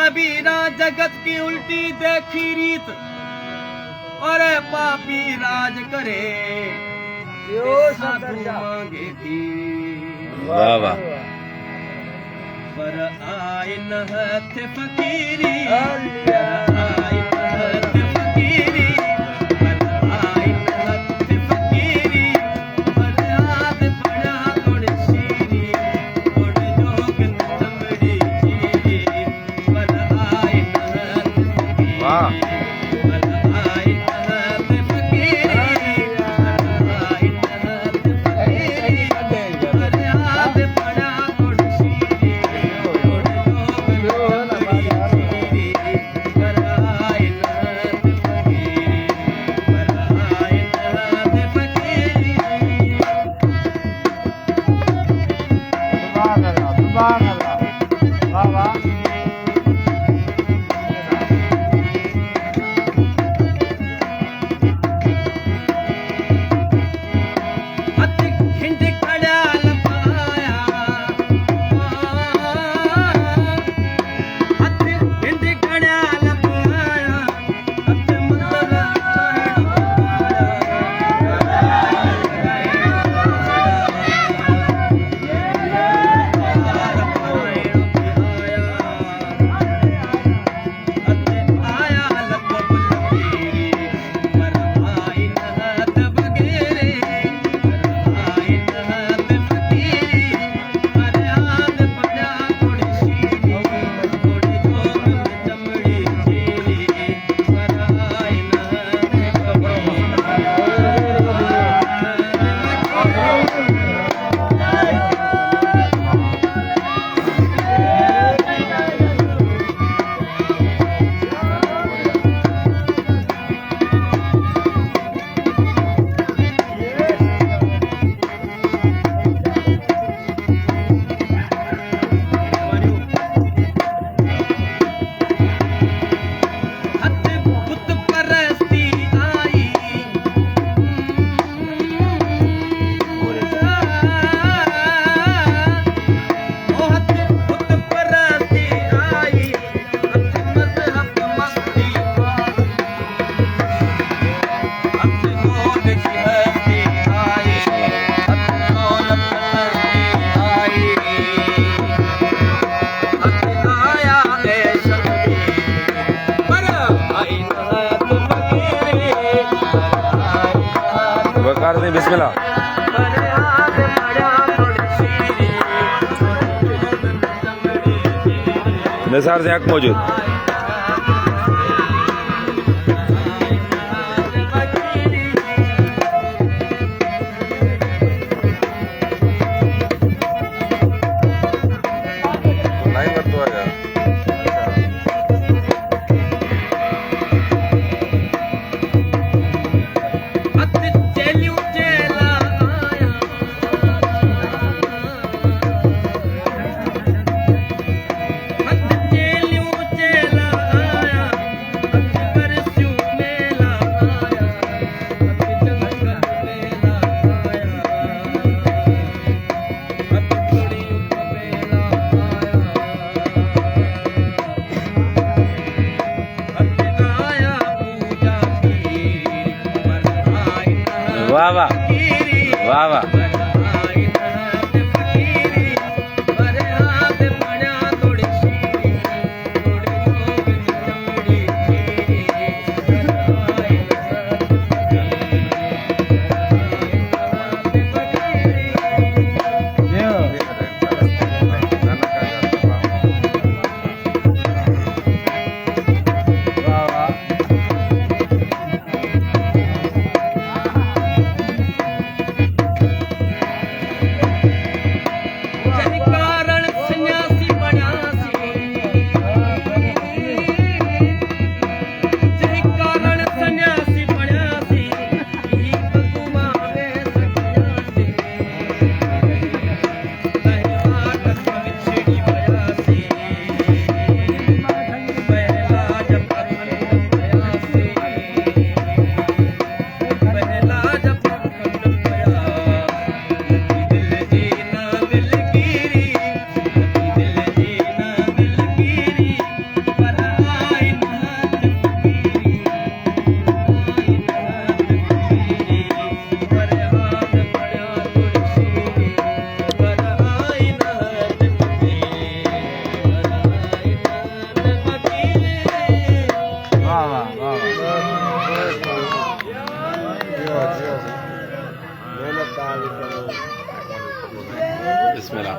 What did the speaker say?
कबीरा जगत की उल्टी देखी रीत और पापी राज करे साधु मांगे थी वाह वाह पर आए न हथ फकीरी आए न हथ फकीरी पर आए न हथ फकीरी पर हाथ पड़ा थोड़ सीरी थोड़ जोग चमड़ी चीरी पर आए न हथ फकीरी वाह पर आए न हथ फकीरी पर आए न हथ फकीरी पर हाथ पड़ा थोड़ सीरी थोड़ जोग चमड़ी चीरी पर आए न हथ फकीरी पर आए न हथ फकीरी सुभान अल्लाह वाह वाह हथ खिंड खड़ा लपाया हथ खिंड खड़ा लपाया हथ मंदर आया लकब लकीरी पर आए न हथ बगेरे पर आए न हथ फकीरी पर हाथ पड़ा थोड़ी सीरी थोड़ी जोग चमड़ी चीरी पर आए न हथ हथ बुत परस्ती आई ओ हथ बुत परस्ती आई हथ मजहब मस्ती हथ गोद की हस्ती आई हथ दौलत हस्ती आई हथ आया ऐशक पर आई न हथ फकीरी पर आई न हथ वकार दे बिस्मिल्लाह पर हाथ पड़ा थोड़ी सीरी थोड़ी जोग चमड़ी चीरी निसार से हक मौजूद लाइन पर तो आएगा हथ चेलियों चेला आया हथ चेलियों चेला आया हथ बरसियों मेला आया हथ जंगल मेला आया हथ कुड़ियों का मेला आया हथ आया पूजा की पर आए न वाह वाह फकीरी वाह वाह पर आए न हथ फकीरी पर हाथ पड़ा थोड़ी सीरी थोड़ी जोग चमड़ी चीरी पर आए न हथ फकीरी पर आए न हथ फकीरी वाह वाह बिस्मिल्लाह